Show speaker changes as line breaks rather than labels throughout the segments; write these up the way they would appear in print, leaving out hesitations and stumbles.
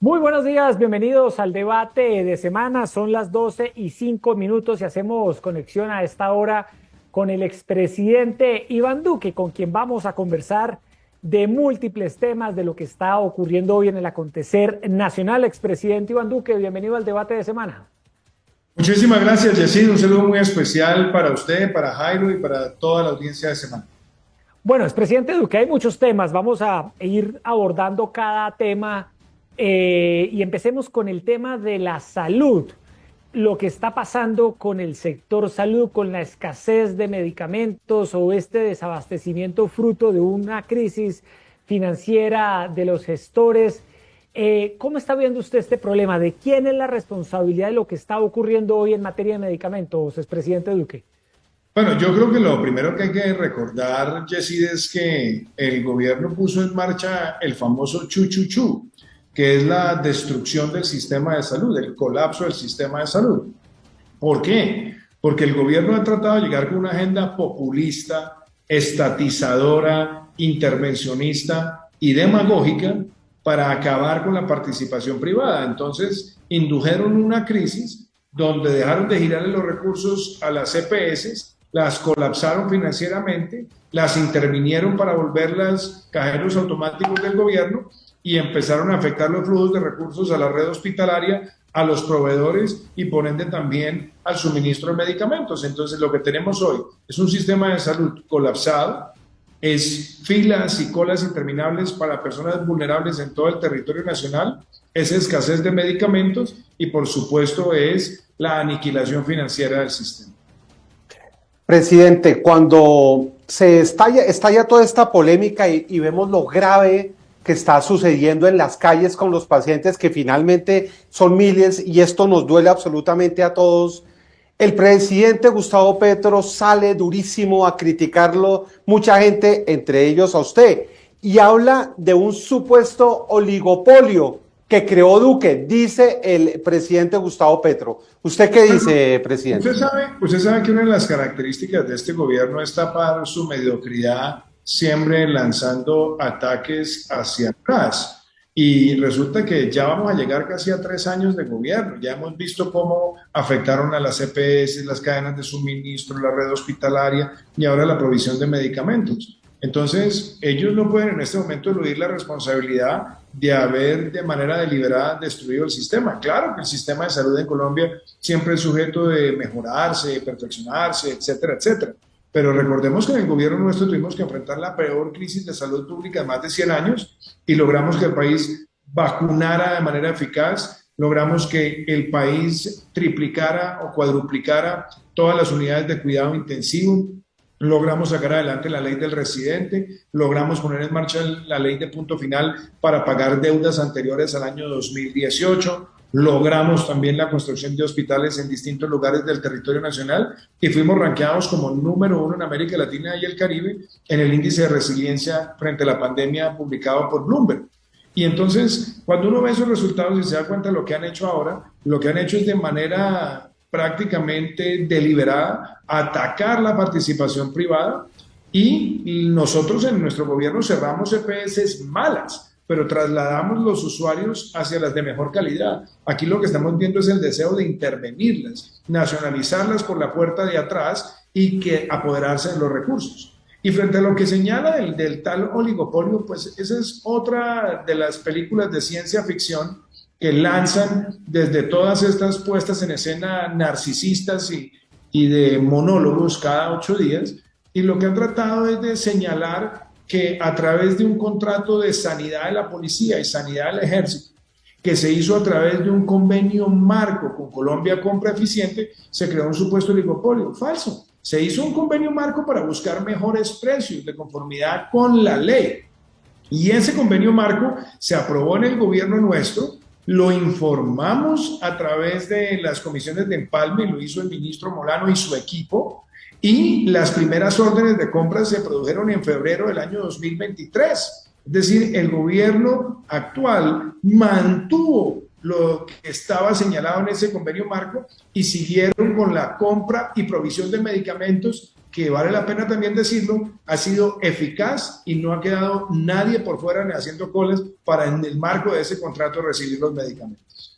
Muy buenos días, bienvenidos al debate de semana. Son las 12:05 y hacemos conexión a esta hora con el expresidente Iván Duque, con quien vamos a conversar de múltiples temas de lo que está ocurriendo hoy en el acontecer nacional. Expresidente Iván Duque, bienvenido al debate de semana.
Muchísimas gracias, Yacine. Un saludo muy especial para usted, para Jairo y para toda la audiencia de semana.
Bueno, expresidente Duque, hay muchos temas. Vamos a ir abordando cada tema y empecemos con el tema de la salud. Lo que está pasando con el sector salud, con la escasez de medicamentos o este desabastecimiento fruto de una crisis financiera de los gestores. ¿Cómo está viendo usted este problema? ¿De quién es la responsabilidad de lo que está ocurriendo hoy en materia de medicamentos, expresidente Duque?
Bueno, yo creo que lo primero que hay que recordar, Yacine, es que el gobierno puso en marcha el famoso chu, que es la destrucción del sistema de salud, el colapso del sistema de salud. ¿Por qué? Porque el gobierno ha tratado de llegar con una agenda populista, estatizadora, intervencionista y demagógica para acabar con la participación privada. Entonces, indujeron una crisis donde dejaron de girarle los recursos a las EPS, las colapsaron financieramente, las intervinieron para volverlas cajeros automáticos del gobierno y empezaron a afectar los flujos de recursos a la red hospitalaria, a los proveedores y por ende también al suministro de medicamentos. Entonces lo que tenemos hoy es un sistema de salud colapsado, es filas y colas interminables para personas vulnerables en todo el territorio nacional, es escasez de medicamentos y por supuesto es la aniquilación financiera del sistema.
Presidente, cuando se estalla toda esta polémica y vemos lo grave que está sucediendo en las calles con los pacientes, que finalmente son miles, y esto nos duele absolutamente a todos, el presidente Gustavo Petro sale durísimo a criticarlo, mucha gente, entre ellos a usted, y habla de un supuesto oligopolio que creó Duque, dice el presidente Gustavo Petro. ¿Usted qué dice, presidente?
Usted sabe que una de las características de este gobierno es tapar su mediocridad siempre lanzando ataques hacia atrás. Y resulta que ya vamos a llegar casi a 3 años de gobierno. Ya hemos visto cómo afectaron a las EPS, las cadenas de suministro, la red hospitalaria y ahora la provisión de medicamentos. Entonces, ellos no pueden en este momento eludir la responsabilidad de haber de manera deliberada destruido el sistema. Claro que el sistema de salud en Colombia siempre es sujeto de mejorarse, perfeccionarse, etcétera, etcétera. Pero recordemos que en el gobierno nuestro tuvimos que enfrentar la peor crisis de salud pública de más de 100 años y logramos que el país vacunara de manera eficaz, logramos que el país triplicara o cuadruplicara todas las unidades de cuidado intensivo, logramos sacar adelante la ley del residente, logramos poner en marcha la ley de punto final para pagar deudas anteriores al año 2018, logramos también la construcción de hospitales en distintos lugares del territorio nacional y fuimos rankeados como número 1 en América Latina y el Caribe en el índice de resiliencia frente a la pandemia publicado por Bloomberg. Y entonces, cuando uno ve esos resultados y se da cuenta de lo que han hecho ahora, lo que han hecho es de manera prácticamente deliberada atacar la participación privada y nosotros en nuestro gobierno cerramos EPS malas, pero trasladamos los usuarios hacia las de mejor calidad. Aquí lo que estamos viendo es el deseo de intervenirlas, nacionalizarlas por la puerta de atrás y que apoderarse de los recursos. Y frente a lo que señala del tal oligopolio, pues esa es otra de las películas de ciencia ficción que lanzan desde todas estas puestas en escena narcisistas y de monólogos cada 8 días, y lo que han tratado es de señalar que a través de un contrato de sanidad de la policía y sanidad del ejército, que se hizo a través de un convenio marco con Colombia Compra Eficiente, se creó un supuesto oligopolio. Falso. Se hizo un convenio marco para buscar mejores precios de conformidad con la ley. Y ese convenio marco se aprobó en el gobierno nuestro, lo informamos a través de las comisiones de empalme, lo hizo el ministro Molano y su equipo, y las primeras órdenes de compra se produjeron en febrero del año 2023. Es decir, el gobierno actual mantuvo lo que estaba señalado en ese convenio marco y siguieron con la compra y provisión de medicamentos que vale la pena también decirlo, ha sido eficaz y no ha quedado nadie por fuera ni haciendo colas para en el marco de ese contrato recibir los medicamentos.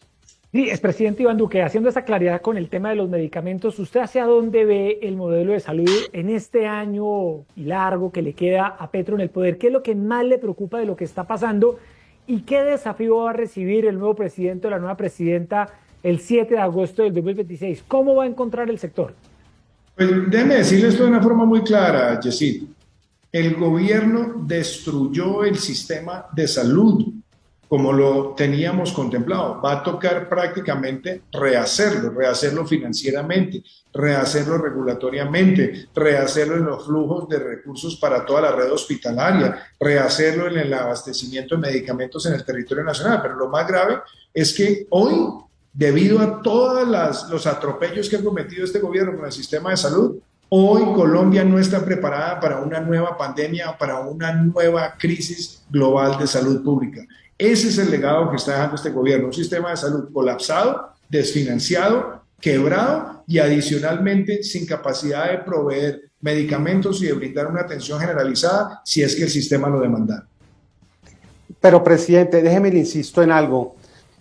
Sí, expresidente Iván Duque, haciendo esta claridad con el tema de los medicamentos, ¿usted hacia dónde ve el modelo de salud en este año largo que le queda a Petro en el poder? ¿Qué es lo que más le preocupa de lo que está pasando? ¿Y qué desafío va a recibir el nuevo presidente o la nueva presidenta el 7 de agosto del 2026? ¿Cómo va a encontrar el sector?
Pues déjeme decirle esto de una forma muy clara, Yesid. El gobierno destruyó el sistema de salud como lo teníamos contemplado. Va a tocar prácticamente rehacerlo financieramente, rehacerlo regulatoriamente, rehacerlo en los flujos de recursos para toda la red hospitalaria, rehacerlo en el abastecimiento de medicamentos en el territorio nacional. Pero lo más grave es que hoy, debido a todos los atropellos que ha cometido este gobierno con el sistema de salud, hoy Colombia no está preparada para una nueva pandemia, para una nueva crisis global de salud pública. Ese es el legado que está dejando este gobierno, un sistema de salud colapsado, desfinanciado, quebrado y adicionalmente sin capacidad de proveer medicamentos y de brindar una atención generalizada si es que el sistema lo demanda.
Pero, presidente, déjeme le insisto en algo,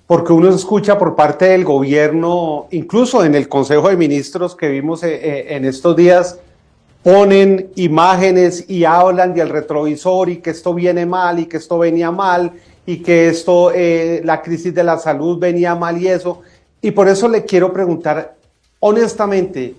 porque uno escucha por parte del gobierno, incluso en el Consejo de Ministros que vimos en estos días, ponen imágenes y hablan del retrovisor y que esto viene mal y que esto venía mal y que esto, la crisis de la salud venía mal y eso. Y por eso le quiero preguntar, honestamente,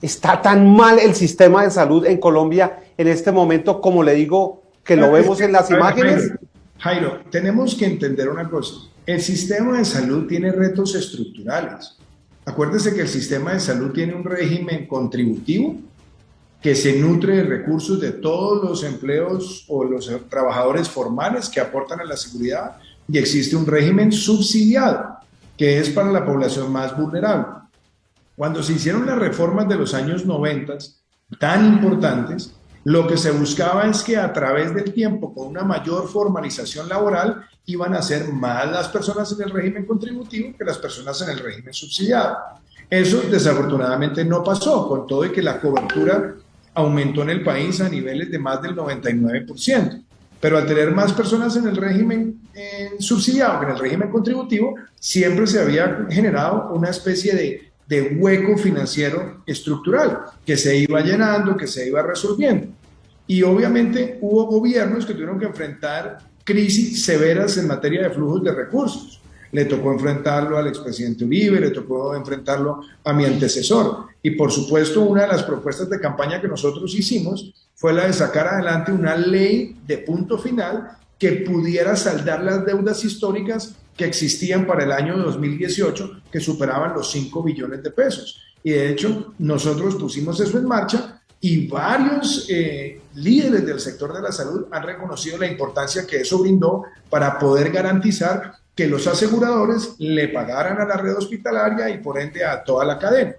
¿está tan mal el sistema de salud en Colombia en este momento, como le digo, que lo vemos en las imágenes?
Jairo, tenemos que entender una cosa. El sistema de salud tiene retos estructurales. Acuérdese que el sistema de salud tiene un régimen contributivo que se nutre de recursos de todos los empleos o los trabajadores formales que aportan a la seguridad, y existe un régimen subsidiado que es para la población más vulnerable. Cuando se hicieron las reformas de los años 90 tan importantes, lo que se buscaba es que a través del tiempo, con una mayor formalización laboral, iban a ser más las personas en el régimen contributivo que las personas en el régimen subsidiado. Eso desafortunadamente no pasó, con todo y que la cobertura aumentó en el país a niveles de más del 99%. Pero al tener más personas en el régimen subsidiado que en el régimen contributivo, siempre se había generado una especie de hueco financiero estructural que se iba llenando, que se iba resolviendo. Y obviamente hubo gobiernos que tuvieron que enfrentar crisis severas en materia de flujos de recursos. Le tocó enfrentarlo al expresidente Uribe, le tocó enfrentarlo a mi antecesor. Y por supuesto, una de las propuestas de campaña que nosotros hicimos fue la de sacar adelante una ley de punto final que pudiera saldar las deudas históricas que existían para el año 2018, que superaban los 5 billones de pesos. Y de hecho, nosotros pusimos eso en marcha y varios líderes del sector de la salud han reconocido la importancia que eso brindó para poder garantizar que los aseguradores le pagaran a la red hospitalaria y por ende a toda la cadena.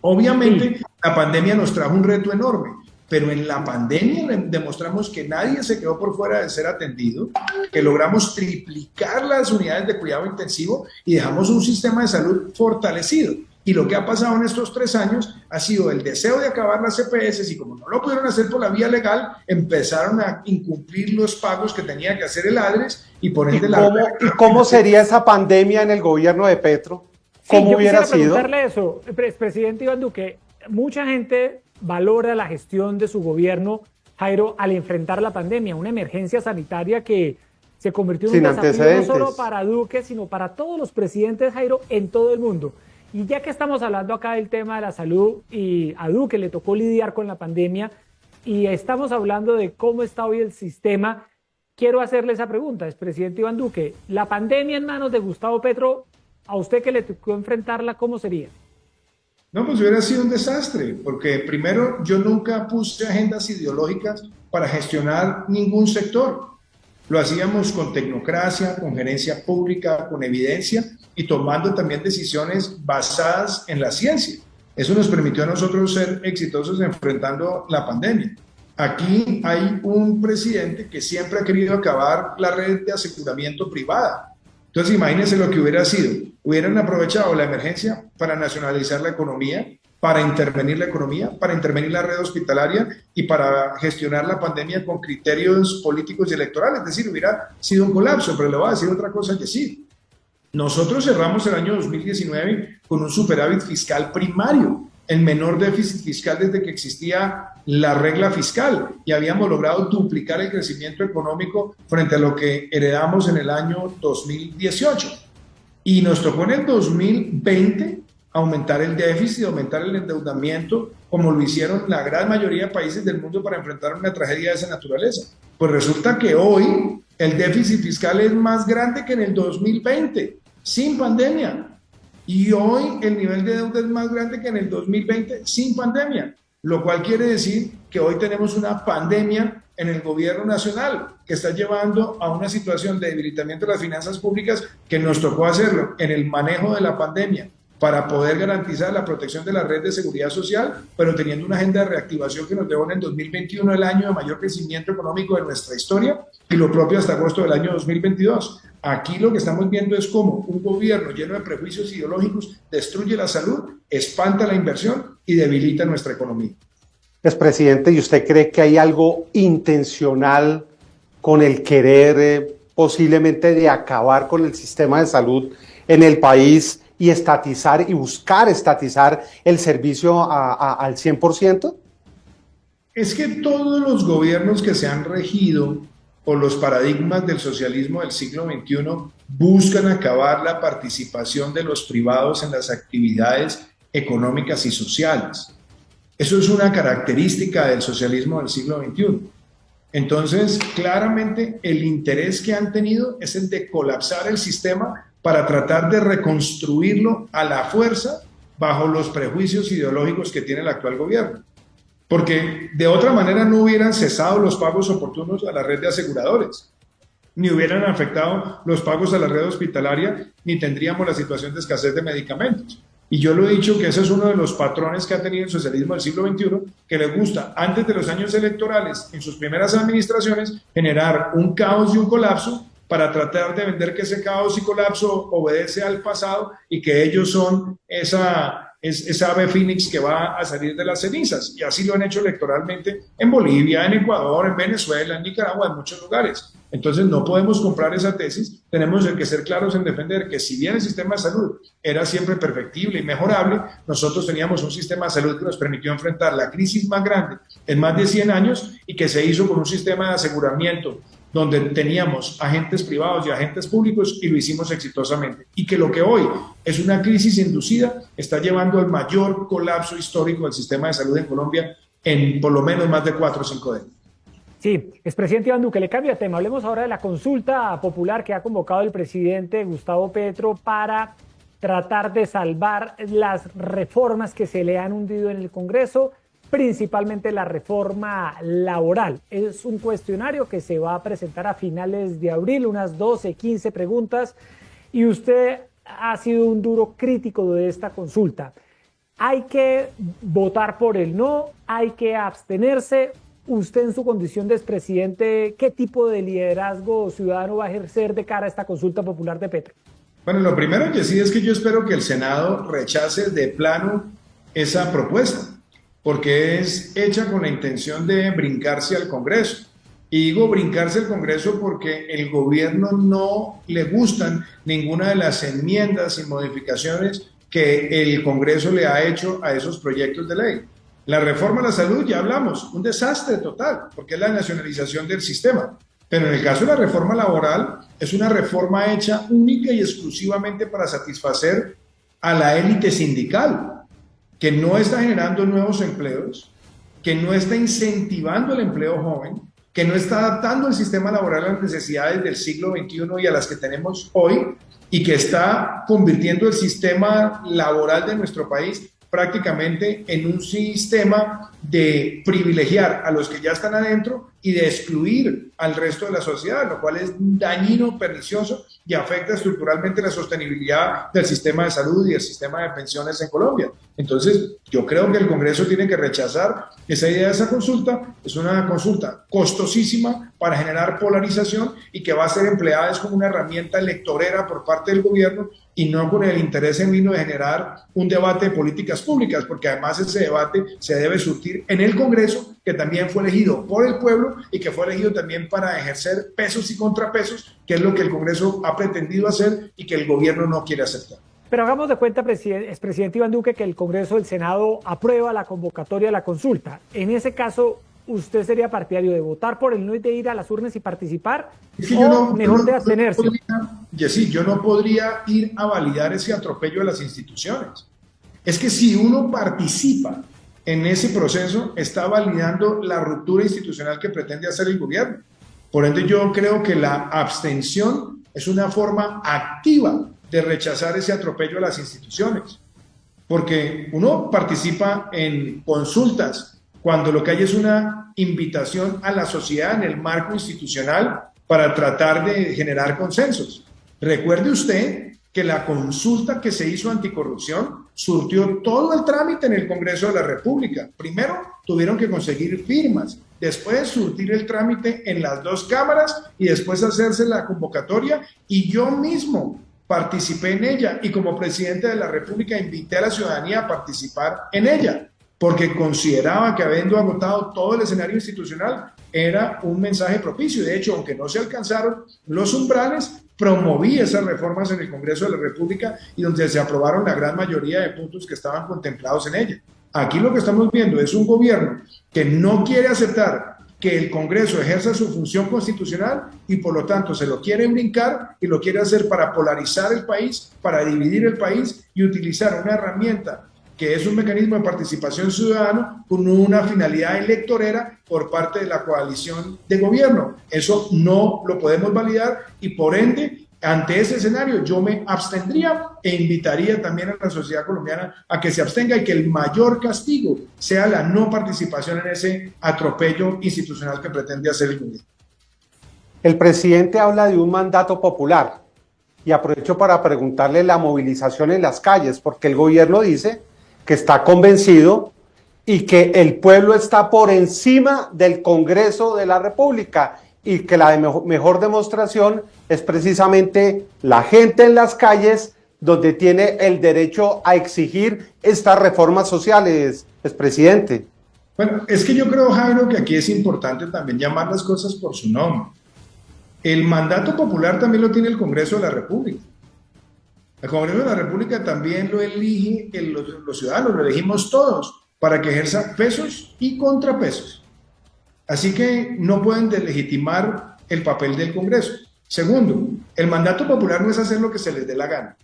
Obviamente, la pandemia nos trajo un reto enorme, pero en la pandemia demostramos que nadie se quedó por fuera de ser atendido, que logramos triplicar las unidades de cuidado intensivo y dejamos un sistema de salud fortalecido. Y lo que ha pasado en estos 3 años ha sido el deseo de acabar las EPS y como no lo pudieron hacer por la vía legal, empezaron a incumplir los pagos que tenía que hacer el ADRES y por ende
¿Y cómo sería esa pandemia en el gobierno de Petro? ¿Cómo
yo
hubiera sido?
Preguntarle eso, presidente Iván Duque. Mucha gente valora la gestión de su gobierno, Jairo, al enfrentar la pandemia, una emergencia sanitaria que se convirtió en un desafío no solo para Duque, sino para todos los presidentes, Jairo, en todo el mundo. Y ya que estamos hablando acá del tema de la salud y a Duque le tocó lidiar con la pandemia y estamos hablando de cómo está hoy el sistema, quiero hacerle esa pregunta, expresidente Iván Duque. La pandemia en manos de Gustavo Petro, a usted que le tocó enfrentarla, ¿cómo sería?
No, pues hubiera sido un desastre, porque primero yo nunca puse agendas ideológicas para gestionar ningún sector. Lo hacíamos con tecnocracia, con gerencia pública, con evidencia y tomando también decisiones basadas en la ciencia. Eso nos permitió a nosotros ser exitosos enfrentando la pandemia. Aquí hay un presidente que siempre ha querido acabar la red de aseguramiento privada. Entonces imagínense lo que hubiera sido. Hubieran aprovechado la emergencia para nacionalizar la economía, para intervenir la economía, para intervenir la red hospitalaria y para gestionar la pandemia con criterios políticos y electorales. Es decir, hubiera sido un colapso, pero le voy a decir otra cosa que sí. Nosotros cerramos el año 2019 con un superávit fiscal primario, el menor déficit fiscal desde que existía la regla fiscal, y habíamos logrado duplicar el crecimiento económico frente a lo que heredamos en el año 2018. Y nos tocó en el 2020 aumentar el déficit, aumentar el endeudamiento, como lo hicieron la gran mayoría de países del mundo para enfrentar una tragedia de esa naturaleza. Pues resulta que hoy el déficit fiscal es más grande que en el 2020, sin pandemia. Y hoy el nivel de deuda es más grande que en el 2020, sin pandemia. Lo cual quiere decir que hoy tenemos una pandemia en el gobierno nacional que está llevando a una situación de debilitamiento de las finanzas públicas, que nos tocó hacerlo en el manejo de la pandemia para poder garantizar la protección de la red de seguridad social, pero teniendo una agenda de reactivación que nos dejó en el 2021 el año de mayor crecimiento económico de nuestra historia, y lo propio hasta agosto del año 2022. Aquí lo que estamos viendo es cómo un gobierno lleno de prejuicios ideológicos destruye la salud, espanta la inversión y debilita nuestra economía.
Expresidente, ¿y usted cree que hay algo intencional con el querer posiblemente de acabar con el sistema de salud en el país y estatizar y buscar estatizar el servicio al 100%?
Es que todos los gobiernos que se han regido por los paradigmas del socialismo del siglo XXI buscan acabar la participación de los privados en las actividades económicas y sociales. Eso es una característica del socialismo del siglo XXI. Entonces, claramente el interés que han tenido es el de colapsar el sistema para tratar de reconstruirlo a la fuerza bajo los prejuicios ideológicos que tiene el actual gobierno. Porque de otra manera no hubieran cesado los pagos oportunos a la red de aseguradores, ni hubieran afectado los pagos a la red hospitalaria, ni tendríamos la situación de escasez de medicamentos. Y yo lo he dicho que ese es uno de los patrones que ha tenido el socialismo del siglo XXI, que le gusta, antes de los años electorales, en sus primeras administraciones, generar un caos y un colapso para tratar de vender que ese caos y colapso obedece al pasado y que ellos son esa ave fénix que va a salir de las cenizas. Y así lo han hecho electoralmente en Bolivia, en Ecuador, en Venezuela, en Nicaragua, en muchos lugares. Entonces no podemos comprar esa tesis, tenemos que ser claros en defender que si bien el sistema de salud era siempre perfectible y mejorable, nosotros teníamos un sistema de salud que nos permitió enfrentar la crisis más grande en más de 100 años y que se hizo con un sistema de aseguramiento donde teníamos agentes privados y agentes públicos y lo hicimos exitosamente. Y que lo que hoy es una crisis inducida está llevando al mayor colapso histórico del sistema de salud en Colombia en por lo menos más de 4 o 5 décadas.
Sí, expresidente Iván Duque, le cambio de tema. Hablemos ahora de la consulta popular que ha convocado el presidente Gustavo Petro para tratar de salvar las reformas que se le han hundido en el Congreso, principalmente la reforma laboral. Es un cuestionario que se va a presentar a finales de abril, unas 12, 15 preguntas, y usted ha sido un duro crítico de esta consulta. ¿Hay que votar por el no? ¿Hay que abstenerse? Usted, en su condición de expresidente, ¿qué tipo de liderazgo ciudadano va a ejercer de cara a esta consulta popular de Petro?
Bueno, lo primero que sí es que yo espero que el Senado rechace de plano esa propuesta, porque es hecha con la intención de brincarse al Congreso. Y digo brincarse al Congreso porque el gobierno no le gustan ninguna de las enmiendas y modificaciones que el Congreso le ha hecho a esos proyectos de ley. La reforma a la salud, ya hablamos, un desastre total, porque es la nacionalización del sistema. Pero en el caso de la reforma laboral, es una reforma hecha única y exclusivamente para satisfacer a la élite sindical, que no está generando nuevos empleos, que no está incentivando el empleo joven, que no está adaptando el sistema laboral a las necesidades del siglo XXI y a las que tenemos hoy, y que está convirtiendo el sistema laboral de nuestro país prácticamente en un sistema de privilegiar a los que ya están adentro y de excluir al resto de la sociedad, lo cual es dañino, pernicioso y afecta estructuralmente la sostenibilidad del sistema de salud y del sistema de pensiones en Colombia. Entonces, yo creo que el Congreso tiene que rechazar esa idea de esa consulta. Es una consulta costosísima para generar polarización y que va a ser empleada es como una herramienta electorera por parte del gobierno y no con el interés en vino de generar un debate de políticas públicas, porque además ese debate se debe surtir en el Congreso, que también fue elegido por el pueblo y que fue elegido también para ejercer pesos y contrapesos, que es lo que el Congreso ha pretendido hacer y que el gobierno no quiere aceptar.
Pero hagamos de cuenta, expresidente Iván Duque, que el Congreso del Senado aprueba la convocatoria de la consulta. En ese caso, ¿usted sería partidario de votar por el no de ir a las urnas y participar?
Es que
mejor de abstenerse.
Yo no podría ir a validar ese atropello de las instituciones. Es que si uno participa en ese proceso, está validando la ruptura institucional que pretende hacer el gobierno. Por ende, yo creo que la abstención es una forma activa de rechazar ese atropello a las instituciones. Porque uno participa en consultas cuando lo que hay es una invitación a la sociedad en el marco institucional para tratar de generar consensos. Recuerde usted que la consulta que se hizo anticorrupción surtió todo el trámite en el Congreso de la República. Primero tuvieron que conseguir firmas, después surtir el trámite en las dos cámaras y después hacerse la convocatoria, y yo mismo participé en ella y como presidente de la República invité a la ciudadanía a participar en ella, porque consideraba que habiendo agotado todo el escenario institucional era un mensaje propicio. De hecho, aunque no se alcanzaron los umbrales, promoví esas reformas en el Congreso de la República y donde se aprobaron la gran mayoría de puntos que estaban contemplados en ella. Aquí lo que estamos viendo es un gobierno que no quiere aceptar que el Congreso ejerza su función constitucional y por lo tanto se lo quiere brincar y lo quiere hacer para polarizar el país, para dividir el país y utilizar una herramienta que es un mecanismo de participación ciudadana con una finalidad electorera por parte de la coalición de gobierno. Eso no lo podemos validar y por ende, ante ese escenario, yo me abstendría e invitaría también a la sociedad colombiana a que se abstenga y que el mayor castigo sea la no participación en ese atropello institucional que pretende hacer el gobierno.
El presidente habla de un mandato popular y aprovecho para preguntarle la movilización en las calles, porque el gobierno dice que está convencido y que el pueblo está por encima del Congreso de la República y que la mejor demostración es precisamente la gente en las calles donde tiene el derecho a exigir estas reformas sociales, expresidente.
Bueno, es que yo creo, Jairo, que aquí es importante también llamar las cosas por su nombre. El mandato popular también lo tiene el Congreso de la República. El Congreso de la República también lo elige los ciudadanos, lo elegimos todos para que ejerza pesos y contrapesos. Así que no pueden deslegitimar el papel del Congreso. Segundo, el mandato popular no es hacer lo que se les dé la gana.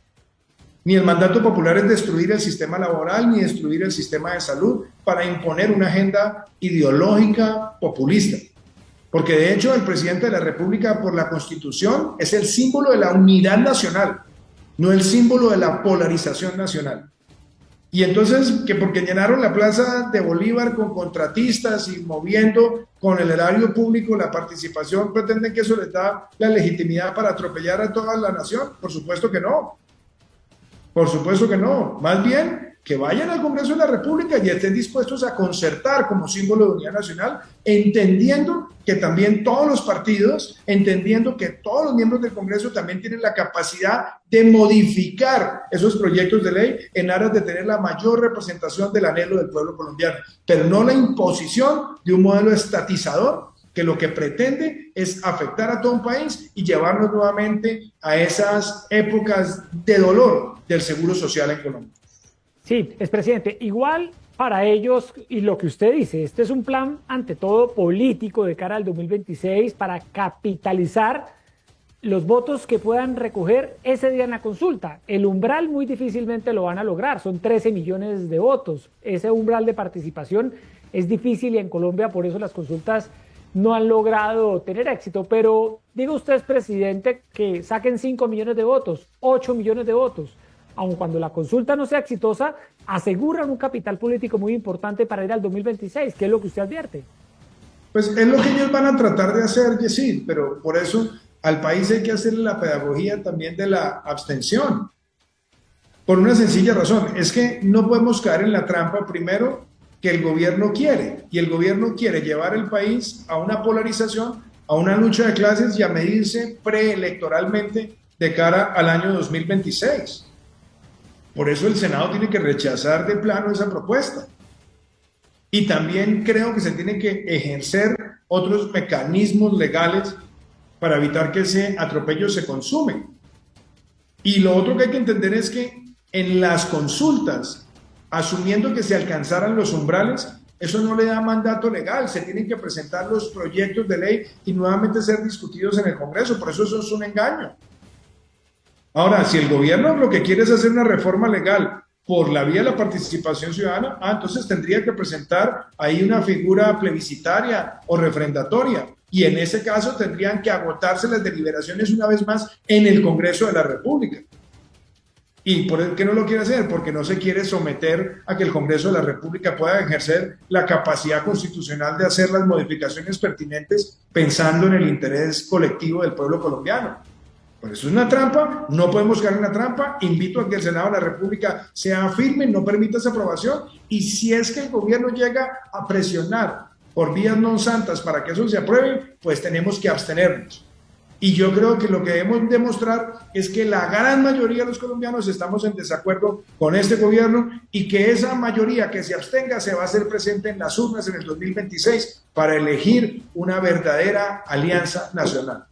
Ni el mandato popular es destruir el sistema laboral ni destruir el sistema de salud para imponer una agenda ideológica populista. Porque de hecho el presidente de la República por la Constitución es el símbolo de la unidad nacional, no el símbolo de la polarización nacional. Y entonces, que porque llenaron la plaza de Bolívar con contratistas y moviendo con el erario público la participación, pretenden que eso les da la legitimidad para atropellar a toda la nación. Por supuesto que no. Por supuesto que no. Más bien, que vayan al Congreso de la República y estén dispuestos a concertar como símbolo de unidad nacional, entendiendo que también todos los partidos, entendiendo que todos los miembros del Congreso también tienen la capacidad de modificar esos proyectos de ley en aras de tener la mayor representación del anhelo del pueblo colombiano, pero no la imposición de un modelo estatizador que lo que pretende es afectar a todo un país y llevarnos nuevamente a esas épocas de dolor del seguro social en Colombia.
Sí, expresidente, igual para ellos, y lo que usted dice, este es un plan ante todo político de cara al 2026 para capitalizar los votos que puedan recoger ese día en la consulta. El umbral muy difícilmente lo van a lograr, son 13 millones de votos. Ese umbral de participación es difícil y en Colombia por eso las consultas no han logrado tener éxito. Pero diga usted, presidente, que saquen 5 millones de votos, 8 millones de votos. Aun cuando la consulta no sea exitosa, aseguran un capital político muy importante para ir al 2026. ¿Qué es lo que usted advierte?
Pues es lo que ellos van a tratar de hacer, Yesid, pero por eso al país hay que hacerle la pedagogía también de la abstención. Por una sencilla razón, es que no podemos caer en la trampa, primero, que el gobierno quiere, y el gobierno quiere llevar el país a una polarización, a una lucha de clases y a medirse preelectoralmente de cara al año 2026. Por eso el Senado tiene que rechazar de plano esa propuesta. Y también creo que se tienen que ejercer otros mecanismos legales para evitar que ese atropello se consume. Y lo otro que hay que entender es que en las consultas, asumiendo que se alcanzaran los umbrales, eso no le da mandato legal, se tienen que presentar los proyectos de ley y nuevamente ser discutidos en el Congreso, por eso es un engaño. Ahora, si el gobierno lo que quiere es hacer una reforma legal por la vía de la participación ciudadana, entonces tendría que presentar ahí una figura plebiscitaria o refrendatoria, y en ese caso tendrían que agotarse las deliberaciones una vez más en el Congreso de la República. ¿Y por qué no lo quiere hacer? Porque no se quiere someter a que el Congreso de la República pueda ejercer la capacidad constitucional de hacer las modificaciones pertinentes pensando en el interés colectivo del pueblo colombiano. Por eso es una trampa, no podemos caer en la trampa. Invito a que el Senado de la República sea firme, no permita esa aprobación, y si es que el gobierno llega a presionar por vías no santas para que eso se apruebe, pues tenemos que abstenernos. Y yo creo que lo que debemos demostrar es que la gran mayoría de los colombianos estamos en desacuerdo con este gobierno, y que esa mayoría que se abstenga se va a hacer presente en las urnas en el 2026 para elegir una verdadera alianza nacional.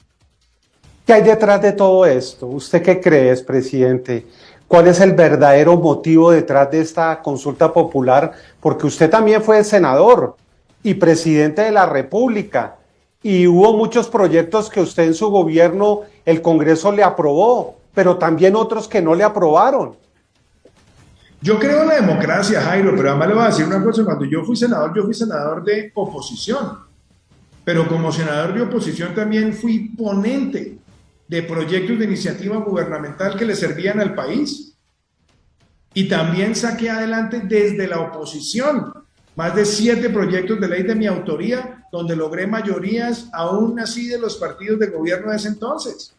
¿Qué hay detrás de todo esto? ¿Usted qué cree, presidente? ¿Cuál es el verdadero motivo detrás de esta consulta popular? Porque usted también fue senador y presidente de la República, y hubo muchos proyectos que usted en su gobierno, el Congreso le aprobó, pero también otros que no le aprobaron.
Yo creo en la democracia, Jairo, pero además le voy a decir una cosa: cuando yo fui senador de oposición, pero como senador de oposición también fui ponente de proyectos de iniciativa gubernamental que le servían al país, y también saqué adelante desde la oposición más de 7 proyectos de ley de mi autoría, donde logré mayorías aún así de los partidos de gobierno de ese entonces.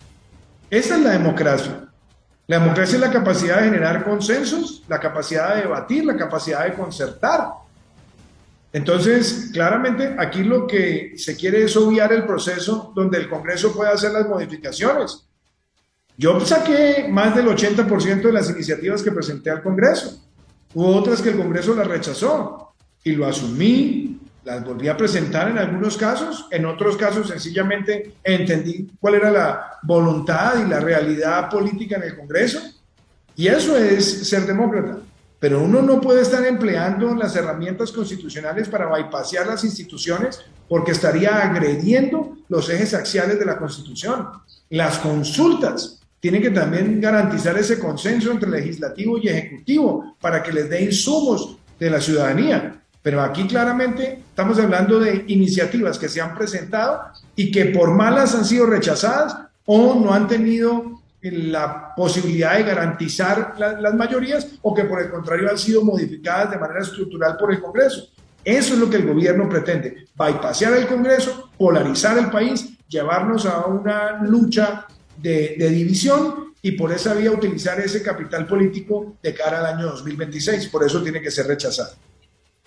Esa es la democracia. La democracia es la capacidad de generar consensos, la capacidad de debatir, la capacidad de concertar. Entonces, claramente aquí lo que se quiere es obviar el proceso donde el Congreso pueda hacer las modificaciones. Yo saqué más del 80% de las iniciativas que presenté al Congreso. Hubo otras que el Congreso las rechazó y lo asumí, las volví a presentar en algunos casos, en otros casos sencillamente entendí cuál era la voluntad y la realidad política en el Congreso, y eso es ser demócrata. Pero uno no puede estar empleando las herramientas constitucionales para bypassear las instituciones, porque estaría agrediendo los ejes axiales de la Constitución. Las consultas tienen que también garantizar ese consenso entre legislativo y ejecutivo para que les dé insumos de la ciudadanía. Pero aquí claramente estamos hablando de iniciativas que se han presentado y que por malas han sido rechazadas o no han tenido la posibilidad de garantizar las mayorías, o que por el contrario han sido modificadas de manera estructural por el Congreso. Eso es lo que el gobierno pretende: bypassear el Congreso, polarizar el país, llevarnos a una lucha de división, y por esa vía utilizar ese capital político de cara al año 2026. Por eso tiene que ser rechazado.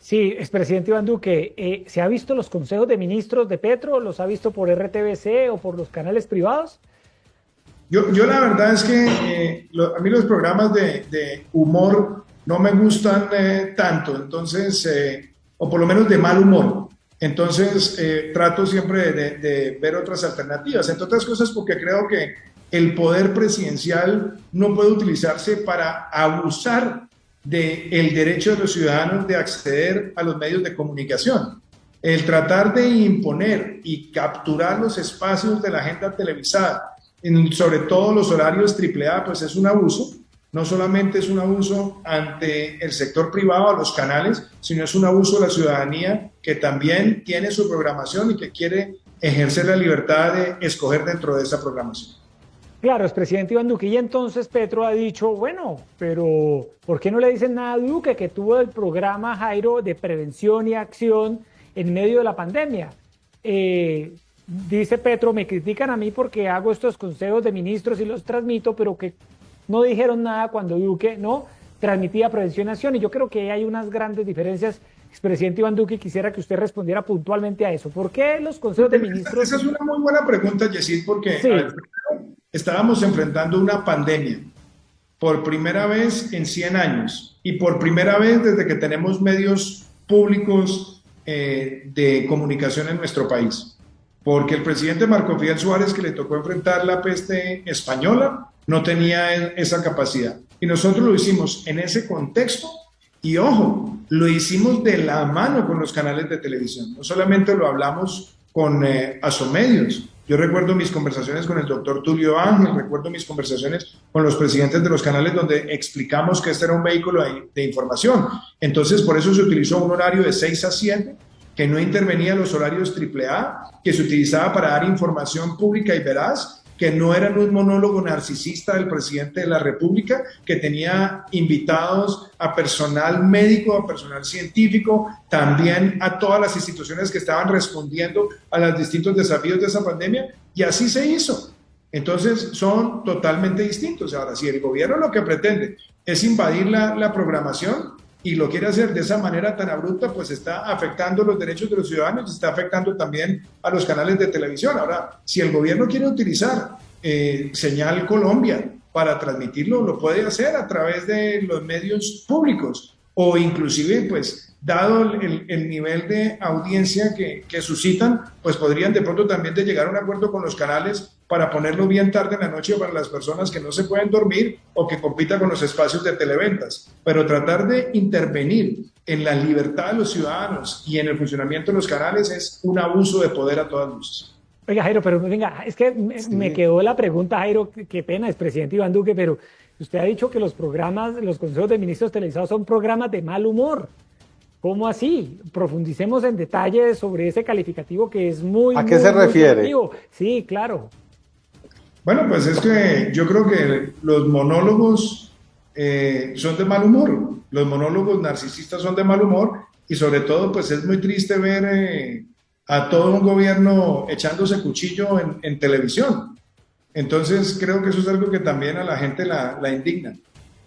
Sí, expresidente Iván Duque, ¿se ha visto los consejos de ministros de Petro? ¿Los ha visto por RTBC o por los canales privados?
Yo la verdad es que a mí los programas de humor no me gustan tanto, entonces, o por lo menos de mal humor. Entonces trato siempre de ver otras alternativas, entre otras cosas porque creo que el poder presidencial no puede utilizarse para abusar del derecho de los ciudadanos de acceder a los medios de comunicación. El tratar de imponer y capturar los espacios de la agenda televisada, sobre todo los horarios AAA, pues es un abuso. No solamente es un abuso ante el sector privado, los canales, sino es un abuso de la ciudadanía, que también tiene su programación y que quiere ejercer la libertad de escoger dentro de esa programación.
Claro, expresidente Iván Duque, y entonces Petro ha dicho, bueno, pero ¿por qué no le dicen nada a Duque, que tuvo el programa, Jairo, de prevención y acción en medio de la pandemia? Dice Petro, me critican a mí porque hago estos consejos de ministros y los transmito, pero que no dijeron nada cuando Duque no transmitía prevención y acción. Y yo creo que hay unas grandes diferencias. Expresidente Iván Duque, quisiera que usted respondiera puntualmente a eso. ¿Por qué los consejos de ministros?
Esa es una muy buena pregunta, Yesid, porque
sí,
estábamos enfrentando una pandemia por primera vez en 100 años y por primera vez desde que tenemos medios públicos de comunicación en nuestro país. Porque el presidente Marco Fidel Suárez, que le tocó enfrentar la peste española, no tenía esa capacidad. Y nosotros lo hicimos en ese contexto y, ojo, lo hicimos de la mano con los canales de televisión. No solamente lo hablamos con Asomedios. Yo recuerdo mis conversaciones con el doctor Tulio Ángel, recuerdo mis conversaciones con los presidentes de los canales donde explicamos que este era un vehículo de información. Entonces, por eso se utilizó un horario de 6 a 7, que no intervenía en los horarios AAA, que se utilizaba para dar información pública y veraz, que no eran un monólogo narcisista del presidente de la República, que tenía invitados a personal médico, a personal científico, también a todas las instituciones que estaban respondiendo a los distintos desafíos de esa pandemia, y así se hizo. Entonces son totalmente distintos. Ahora, si el gobierno lo que pretende es invadir la programación, y lo quiere hacer de esa manera tan abrupta, pues está afectando los derechos de los ciudadanos y está afectando también a los canales de televisión. Ahora, si el gobierno quiere utilizar Señal Colombia para transmitirlo, lo puede hacer a través de los medios públicos o inclusive, pues, dado el nivel de audiencia que suscitan, pues podrían de pronto también de llegar a un acuerdo con los canales para ponerlo bien tarde en la noche para las personas que no se pueden dormir o que compitan con los espacios de televentas. Pero tratar de intervenir en la libertad de los ciudadanos y en el funcionamiento de los canales es un abuso de poder a todas luces.
Oiga, Jairo, pero venga, es que me quedó la pregunta, Jairo, qué pena, es presidente Iván Duque, pero usted ha dicho que los programas, los consejos de ministros televisados son programas de mal humor. ¿Cómo así? Profundicemos en detalle sobre ese calificativo que es muy...
¿A qué se refiere?
Negativo. Sí, claro.
Bueno, pues es que yo creo que los monólogos son de mal humor, los monólogos narcisistas son de mal humor y sobre todo pues es muy triste ver a todo un gobierno echándose cuchillo en televisión. Entonces creo que eso es algo que también a la gente la indigna.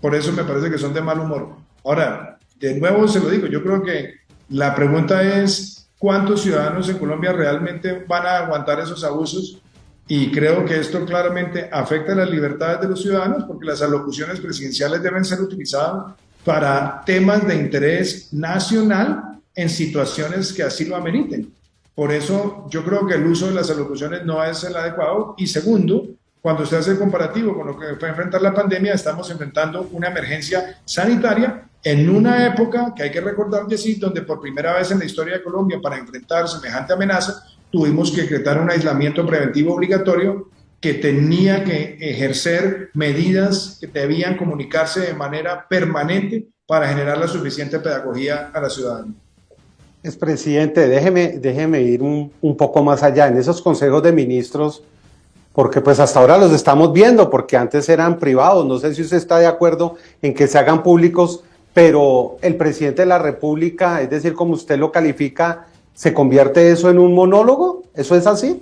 Por eso me parece que son de mal humor. Ahora, de nuevo se lo digo, yo creo que la pregunta es ¿cuántos ciudadanos en Colombia realmente van a aguantar esos abusos? Y creo que esto claramente afecta las libertades de los ciudadanos porque las alocuciones presidenciales deben ser utilizadas para temas de interés nacional en situaciones que así lo ameriten. Por eso yo creo que el uso de las alocuciones no es el adecuado. Y segundo, cuando usted hace el comparativo con lo que fue enfrentar la pandemia, estamos enfrentando una emergencia sanitaria en una época que hay que recordar que sí, donde por primera vez en la historia de Colombia, para enfrentar semejante amenaza, tuvimos que decretar un aislamiento preventivo obligatorio que tenía que ejercer medidas que debían comunicarse de manera permanente para generar la suficiente pedagogía a la ciudadanía.
Expresidente, déjeme ir un poco más allá en esos consejos de ministros, porque pues hasta ahora los estamos viendo, porque antes eran privados. No sé si usted está de acuerdo en que se hagan públicos, pero el presidente de la República, es decir, como usted lo califica, ¿se convierte eso en un monólogo? ¿Eso es así?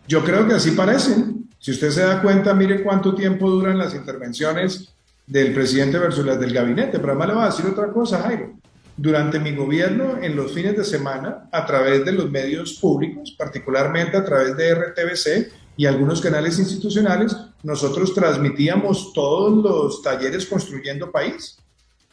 Yo creo que así parece. Si usted se da cuenta, mire cuánto tiempo duran las intervenciones del presidente versus las del gabinete. Pero además le voy a decir otra cosa, Jairo. Durante mi gobierno, en los fines de semana, a través de los medios públicos, particularmente a través de RTBC y algunos canales institucionales, nosotros transmitíamos todos los talleres Construyendo País,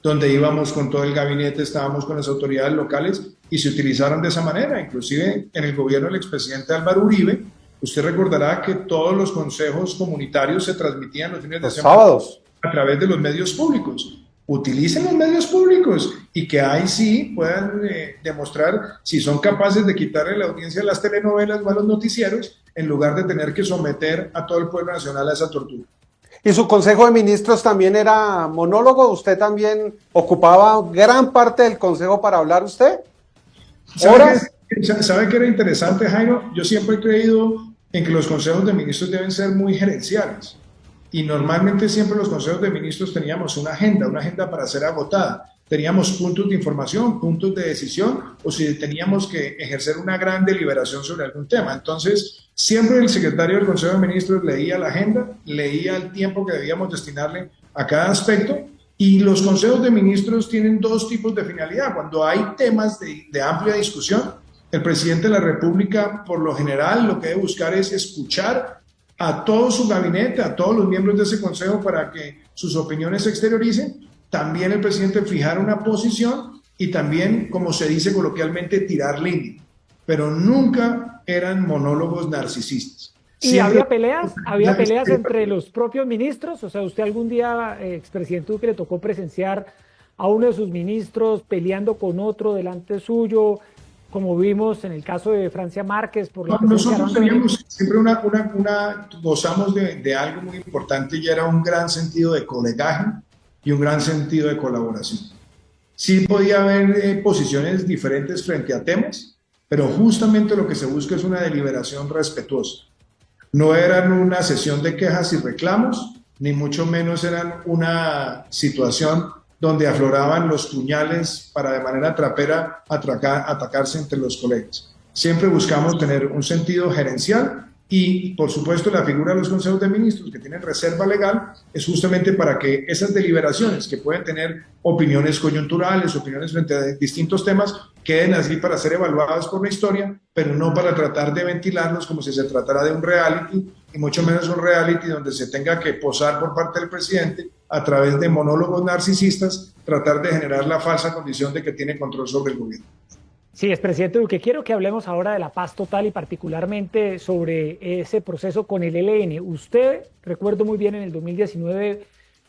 donde íbamos con todo el gabinete, estábamos con las autoridades locales y se utilizaron de esa manera. Inclusive en el gobierno del expresidente Álvaro Uribe, usted recordará que todos los consejos comunitarios se transmitían los fines de semana
sábados
a través de los medios públicos. Utilicen los medios públicos y que ahí sí puedan demostrar si son capaces de quitarle la audiencia a las telenovelas o a los noticieros en lugar de tener que someter a todo el pueblo nacional a esa tortura.
¿Y su consejo de ministros también era monólogo? ¿Usted también ocupaba gran parte del consejo para hablar usted?
¿Sabe qué era interesante, Jairo? Yo siempre he creído en que los consejos de ministros deben ser muy gerenciales. Y normalmente siempre los consejos de ministros teníamos una agenda para ser agotada. Teníamos puntos de información, puntos de decisión, o si teníamos que ejercer una gran deliberación sobre algún tema. Entonces, siempre el secretario del Consejo de Ministros leía la agenda, leía el tiempo que debíamos destinarle a cada aspecto, y los consejos de ministros tienen dos tipos de finalidad. Cuando hay temas de amplia discusión, el presidente de la República, por lo general, lo que debe buscar es escuchar a todo su gabinete, a todos los miembros de ese consejo para que sus opiniones se exterioricen, también el presidente fijar una posición y también, como se dice coloquialmente, tirar línea. Pero nunca eran monólogos narcisistas.
¿Y había peleas entre los propios ministros? O sea, ¿usted algún día, expresidente Duque, le tocó presenciar a uno de sus ministros peleando con otro delante suyo, como vimos en el caso de Francia Márquez?
Nosotros teníamos siempre gozamos de algo muy importante, y era un gran sentido de colegaje y un gran sentido de colaboración. Sí podía haber posiciones diferentes frente a temas, pero justamente lo que se busca es una deliberación respetuosa. No eran una sesión de quejas y reclamos, ni mucho menos eran una situación donde afloraban los puñales para de manera trapera atacarse entre los colegas. Siempre buscamos tener un sentido gerencial y, por supuesto, la figura de los consejos de ministros que tienen reserva legal es justamente para que esas deliberaciones, que pueden tener opiniones coyunturales, opiniones frente a distintos temas, queden así para ser evaluadas por la historia, pero no para tratar de ventilarlos como si se tratara de un reality, y mucho menos un reality donde se tenga que posar por parte del presidente a través de monólogos narcisistas, tratar de generar la falsa condición de que tiene control sobre el gobierno.
Sí, expresidente Duque, quiero que hablemos ahora de la paz total y particularmente sobre ese proceso con el ELN. Usted, recuerdo muy bien, en el 2019,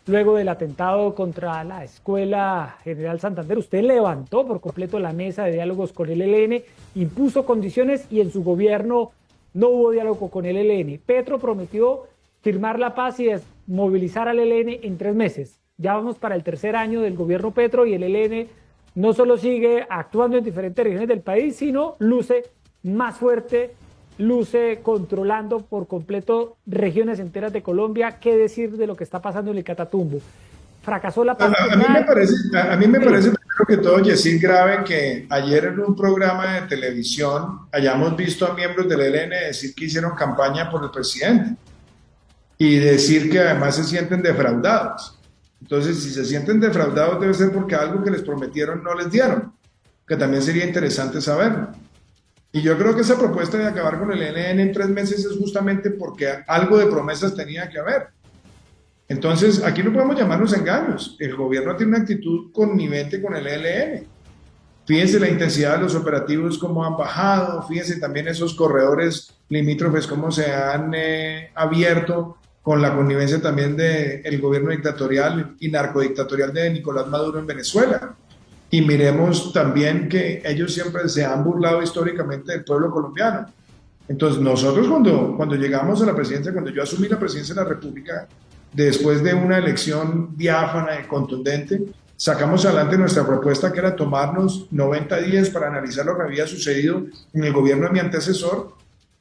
luego del atentado contra la Escuela General Santander, usted levantó por completo la mesa de diálogos con el ELN, impuso condiciones y en su gobierno no hubo diálogo con el ELN. Petro prometió firmar la paz y desmovilizar al ELN en 3 meses. Ya vamos para el 3er año del gobierno Petro y el ELN no solo sigue actuando en diferentes regiones del país, sino luce más fuerte, luce controlando por completo regiones enteras de Colombia. ¿Qué decir de lo que está pasando en el Catatumbo? Fracasó la paz.
A mí me parece primero que todo, Yesid, grave que ayer en un programa de televisión hayamos visto a miembros del ELN decir que hicieron campaña por el presidente y decir que además se sienten defraudados. Entonces, si se sienten defraudados, debe ser porque algo que les prometieron no les dieron, que también sería interesante saberlo. Y yo creo que esa propuesta de acabar con el ELN en 3 meses es justamente porque algo de promesas tenía que haber. Entonces, aquí no podemos llamarnos engaños. El gobierno tiene una actitud connivente con el ELN. Fíjense la intensidad de los operativos, cómo han bajado, fíjense también esos corredores limítrofes, cómo se han abierto, con la connivencia también del gobierno dictatorial y narcodictatorial de Nicolás Maduro en Venezuela. Y miremos también que ellos siempre se han burlado históricamente del pueblo colombiano. Entonces nosotros cuando llegamos a la presidencia, cuando yo asumí la presidencia de la República, después de una elección diáfana y contundente, sacamos adelante nuestra propuesta, que era tomarnos 90 días para analizar lo que había sucedido en el gobierno de mi antecesor,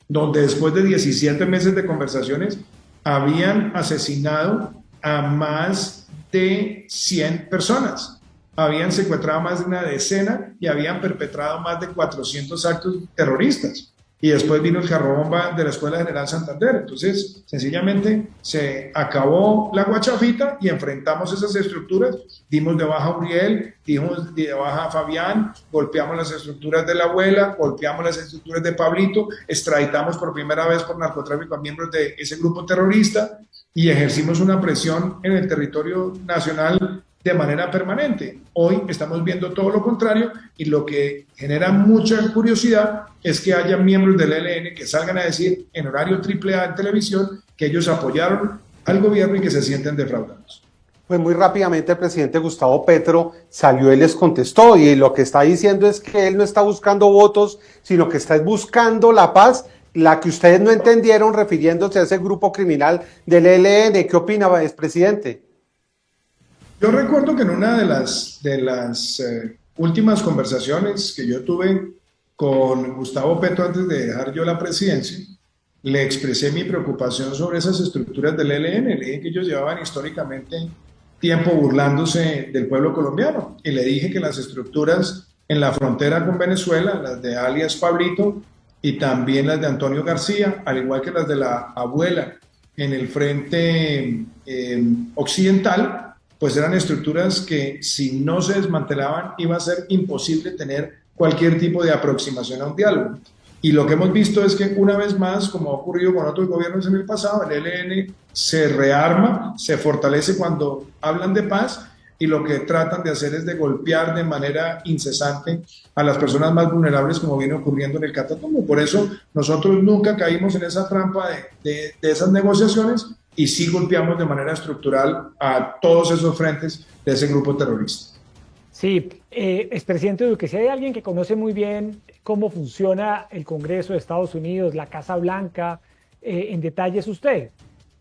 donde después de 17 meses de conversaciones habían asesinado a más de 100 personas, habían secuestrado más de una decena y habían perpetrado más de 400 actos terroristas. Y después vino el carro bomba de la Escuela General Santander. Entonces, sencillamente se acabó la guachafita y enfrentamos esas estructuras. Dimos de baja a Uriel, dimos de baja a Fabián, golpeamos las estructuras de la abuela, golpeamos las estructuras de Pablito, extraditamos por primera vez por narcotráfico a miembros de ese grupo terrorista y ejercimos una presión en el territorio nacional de manera permanente. Hoy estamos viendo todo lo contrario y lo que genera mucha curiosidad es que haya miembros del ELN que salgan a decir en horario AAA en televisión que ellos apoyaron al gobierno y que se sienten defraudados.
Pues muy rápidamente el presidente Gustavo Petro salió y les contestó, y lo que está diciendo es que él no está buscando votos, sino que está buscando la paz, la que ustedes no entendieron refiriéndose a ese grupo criminal del ELN. ¿Qué opina, expresidente?
Yo recuerdo que en una de las últimas conversaciones que yo tuve con Gustavo Petro antes de dejar yo la presidencia, le expresé mi preocupación sobre esas estructuras del ELN. Le dije que ellos llevaban históricamente tiempo burlándose del pueblo colombiano y le dije que las estructuras en la frontera con Venezuela, las de alias Pablito y también las de Antonio García, al igual que las de la abuela en el frente occidental, pues eran estructuras que si no se desmantelaban iba a ser imposible tener cualquier tipo de aproximación a un diálogo. Y lo que hemos visto es que una vez más, como ha ocurrido con otros gobiernos en el pasado, el ELN se rearma, se fortalece cuando hablan de paz y lo que tratan de hacer es de golpear de manera incesante a las personas más vulnerables, como viene ocurriendo en el Catatumbo. Por eso nosotros nunca caímos en esa trampa de esas negociaciones y sí golpeamos de manera estructural a todos esos frentes de ese grupo terrorista.
Sí, expresidente Duque, si hay alguien que conoce muy bien cómo funciona el Congreso de Estados Unidos, la Casa Blanca, en detalle es usted.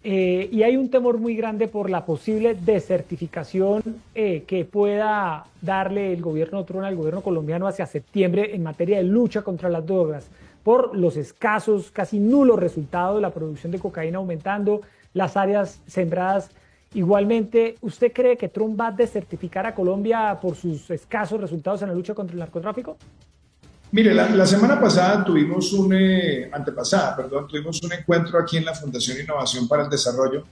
Y hay un temor muy grande por la posible desertificación que pueda darle el gobierno Trump al gobierno colombiano hacia septiembre en materia de lucha contra las drogas, por los escasos, casi nulos resultados de la producción de cocaína aumentando, las áreas sembradas. Igualmente, ¿usted cree que Trump va a desertificar a Colombia por sus escasos resultados en la lucha contra el narcotráfico?
Mire, la semana pasada tuvimos tuvimos un encuentro aquí en la Fundación Innovación para el Desarrollo,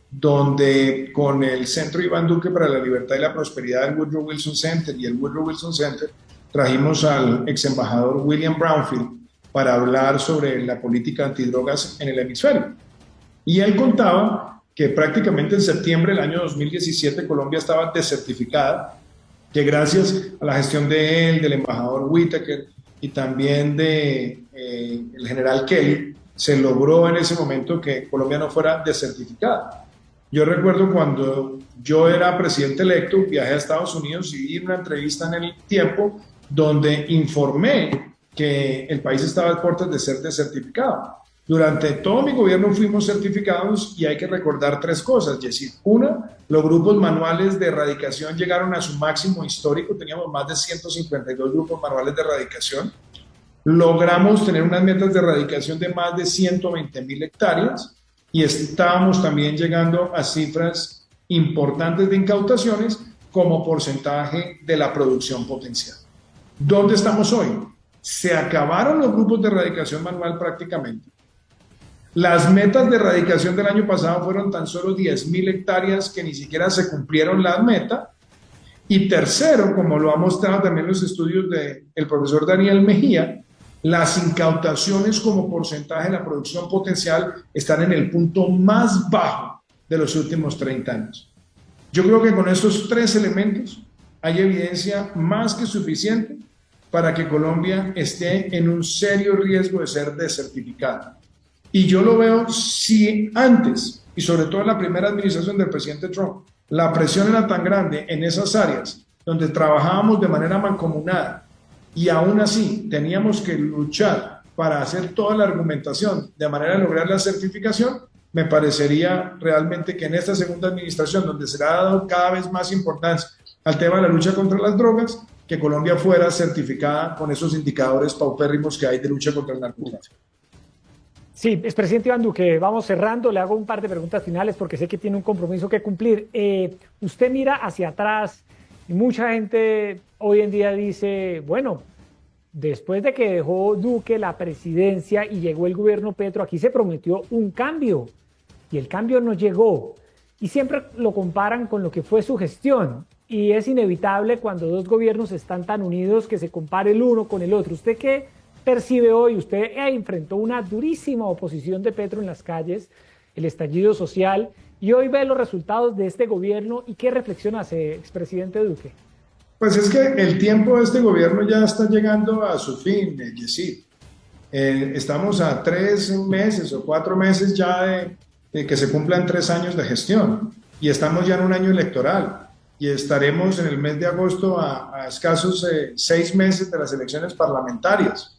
donde con el Centro Iván Duque para la Libertad y la Prosperidad del Woodrow Wilson Center y el Woodrow Wilson Center, trajimos al ex embajador William Brownfield para hablar sobre la política antidrogas en el hemisferio. Y él contaba que prácticamente en septiembre del año 2017 Colombia estaba desertificada, que gracias a la gestión de él, del embajador Whitaker y también de el general Kelly, se logró en ese momento que Colombia no fuera desertificada. Yo recuerdo cuando yo era presidente electo, viajé a Estados Unidos y di una entrevista en El Tiempo donde informé que el país estaba a puertas de ser desertificado. Durante todo mi gobierno fuimos certificados y hay que recordar tres cosas, Yesid. Una, los grupos manuales de erradicación llegaron a su máximo histórico, teníamos más de 152 grupos manuales de erradicación. Logramos tener unas metas de erradicación de más de 120.000 hectáreas y estábamos también llegando a cifras importantes de incautaciones como porcentaje de la producción potencial. ¿Dónde estamos hoy? Se acabaron los grupos de erradicación manual prácticamente. Las metas de erradicación del año pasado fueron tan solo 10.000 hectáreas que ni siquiera se cumplieron la meta. Y tercero, como lo ha mostrado también los estudios del profesor Daniel Mejía, las incautaciones como porcentaje de la producción potencial están en el punto más bajo de los últimos 30 años. Yo creo que con estos tres elementos hay evidencia más que suficiente para que Colombia esté en un serio riesgo de ser desertificada. Y yo lo veo si antes, y sobre todo en la primera administración del presidente Trump, la presión era tan grande en esas áreas donde trabajábamos de manera mancomunada y aún así teníamos que luchar para hacer toda la argumentación de manera de lograr la certificación, me parecería realmente que en esta segunda administración, donde se le ha dado cada vez más importancia al tema de la lucha contra las drogas, que Colombia fuera certificada con esos indicadores paupérrimos que hay de lucha contra el narcotráfico.
Sí, expresidente Iván Duque, vamos cerrando, le hago un par de preguntas finales porque sé que tiene un compromiso que cumplir. Usted mira hacia atrás y mucha gente hoy en día dice, bueno, después de que dejó Duque la presidencia y llegó el gobierno Petro, aquí se prometió un cambio y el cambio no llegó. Y siempre lo comparan con lo que fue su gestión y es inevitable cuando dos gobiernos están tan unidos que se compare el uno con el otro. ¿Usted qué percibe hoy? Usted enfrentó una durísima oposición de Petro en las calles, el estallido social, y hoy ve los resultados de este gobierno. ¿Y qué reflexión hace, expresidente Duque?
Pues es que el tiempo de este gobierno ya está llegando a su fin, Yesid. Estamos a 3 meses o 4 meses ya de que se cumplan 3 años de gestión y estamos ya en un año electoral y estaremos en el mes de agosto a escasos 6 meses de las elecciones parlamentarias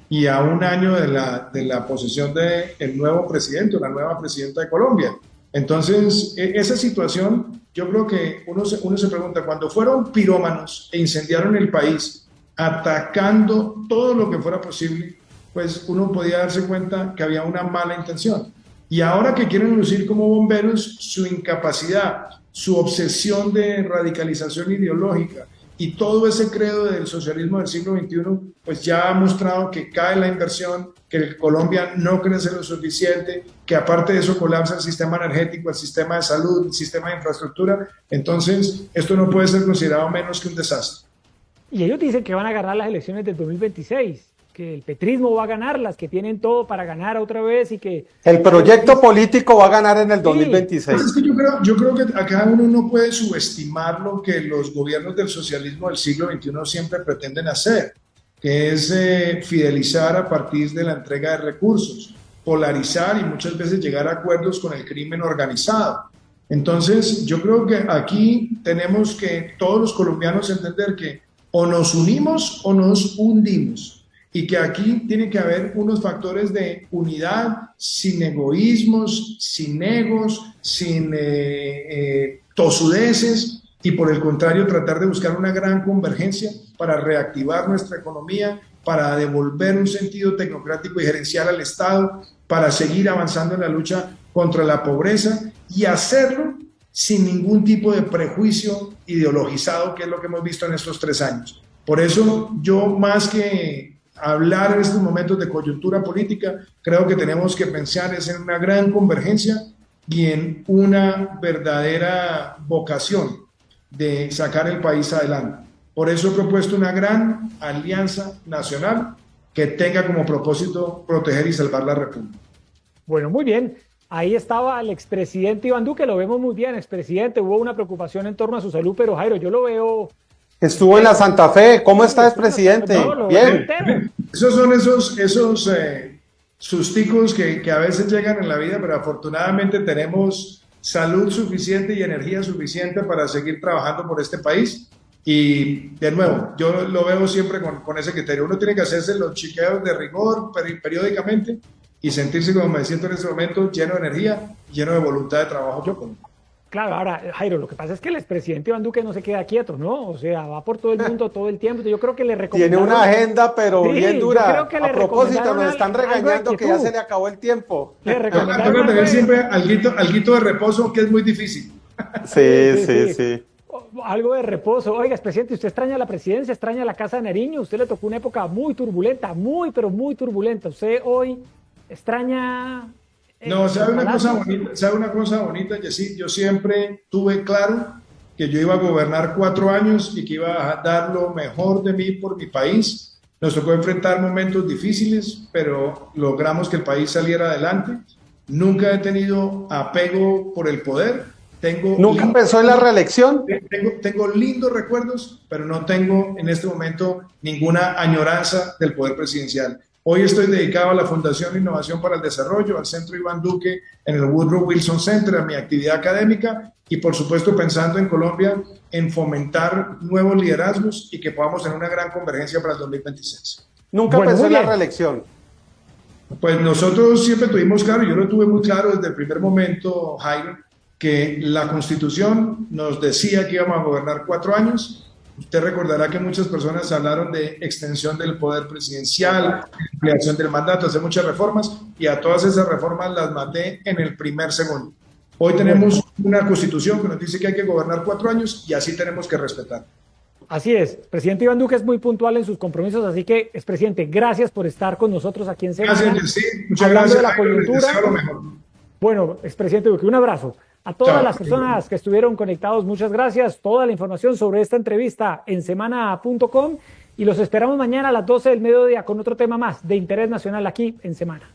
y a un año de la posesión del nuevo presidente, la nueva presidenta de Colombia. Entonces, esa situación, yo creo que uno se pregunta, cuando fueron pirómanos e incendiaron el país, atacando todo lo que fuera posible, pues uno podía darse cuenta que había una mala intención. Y ahora que quieren lucir como bomberos, su incapacidad, su obsesión de radicalización ideológica, y todo ese credo del socialismo del siglo XXI, pues ya ha mostrado que cae la inversión, que Colombia no crece lo suficiente, que aparte de eso colapsa el sistema energético, el sistema de salud, el sistema de infraestructura. Entonces, esto no puede ser considerado menos que un desastre.
Y ellos dicen que van a ganar las elecciones del 2026, que el petrismo va a ganar, las que tienen todo para ganar otra vez y que...
El proyecto político va a ganar en el 2026.
Pues es que yo creo que acá uno no puede subestimar lo que los gobiernos del socialismo del siglo XXI siempre pretenden hacer, que es fidelizar a partir de la entrega de recursos, polarizar y muchas veces llegar a acuerdos con el crimen organizado. Entonces, yo creo que aquí tenemos que todos los colombianos entender que o nos unimos o nos hundimos, y que aquí tiene que haber unos factores de unidad, sin egoísmos, sin egos, sin tosudeces, y por el contrario tratar de buscar una gran convergencia para reactivar nuestra economía, para devolver un sentido tecnocrático y gerencial al Estado, para seguir avanzando en la lucha contra la pobreza y hacerlo sin ningún tipo de prejuicio ideologizado, que es lo que hemos visto en estos 3 años. Por eso yo, más que hablar en estos momentos de coyuntura política, creo que tenemos que pensar es en una gran convergencia y en una verdadera vocación de sacar el país adelante. Por eso he propuesto una gran alianza nacional que tenga como propósito proteger y salvar la República.
Bueno, muy bien. Ahí estaba el expresidente Iván Duque, lo vemos muy bien, expresidente. Hubo una preocupación en torno a su salud, pero Jairo, yo lo veo...
Estuvo en la Santa Fe. ¿Cómo está, expresidente?
No,
bien.
Esos son esos susticos que a veces llegan en la vida, pero afortunadamente tenemos salud suficiente y energía suficiente para seguir trabajando por este país. Y de nuevo, yo lo veo siempre con ese criterio. Uno tiene que hacerse los chequeos de rigor periódicamente y sentirse, como me siento en este momento, lleno de energía, lleno de voluntad de trabajo.
Claro, ahora, Jairo, lo que pasa es que el expresidente Iván Duque no se queda quieto, ¿no? O sea, va por todo el mundo todo el tiempo. Yo creo que le recomendaron...
Tiene una agenda, pero
Sí,
bien
yo
dura.
creo que le
A propósito, nos
recomendaron
están
algo de
regañando que ya
quietud.
se le acabó el tiempo.
Le recomendaron
Tengo que
algo
tener
de-
siempre alguito de reposo, que es muy difícil.
Sí.
Algo de reposo. Oiga, expresidente, ¿usted extraña la presidencia, extraña la Casa de Nariño? Usted le tocó una época muy turbulenta, pero muy turbulenta. ¿Usted hoy extraña...
No, ¿sabe una
Palacio?
cosa bonita, Yesid? Yo siempre tuve claro que yo iba a gobernar 4 años y que iba a dar lo mejor de mí por mi país. Nos tocó enfrentar momentos difíciles, pero logramos que el país saliera adelante. Nunca he tenido apego por el poder.
¿Nunca pensó en la reelección?
Tengo lindos recuerdos, pero no tengo en este momento ninguna añoranza del poder presidencial. Hoy estoy dedicado a la Fundación Innovación para el Desarrollo, al Centro Iván Duque, en el Woodrow Wilson Center, a mi actividad académica y, por supuesto, pensando en Colombia, en fomentar nuevos liderazgos y que podamos tener una gran convergencia para el 2026.
¿Nunca
Bueno,
pensó
muy
en la
bien.
reelección?
Pues nosotros siempre tuvimos claro, yo lo tuve muy claro desde el primer momento, Jairo, que la Constitución nos decía que íbamos a gobernar 4 años. Usted recordará que muchas personas hablaron de extensión del poder presidencial, ampliación del mandato, hacer muchas reformas, y a todas esas reformas las maté en el primer segundo. Hoy tenemos una Constitución que nos dice que hay que gobernar 4 años y así tenemos que respetar.
Así es, presidente Iván Duque es muy puntual en sus compromisos, así que, expresidente, gracias por estar con nosotros aquí en Semana.
Gracias, sí, muchas
Hablando
gracias.
de la
Jairo, les
coyuntura.
deseo lo mejor.
Bueno, expresidente Duque, un abrazo. A todas
Chao.
las personas que estuvieron conectados, muchas gracias. Toda la información sobre esta entrevista en semana.com y los esperamos mañana a las 12 del mediodía con otro tema más de interés nacional aquí en Semana.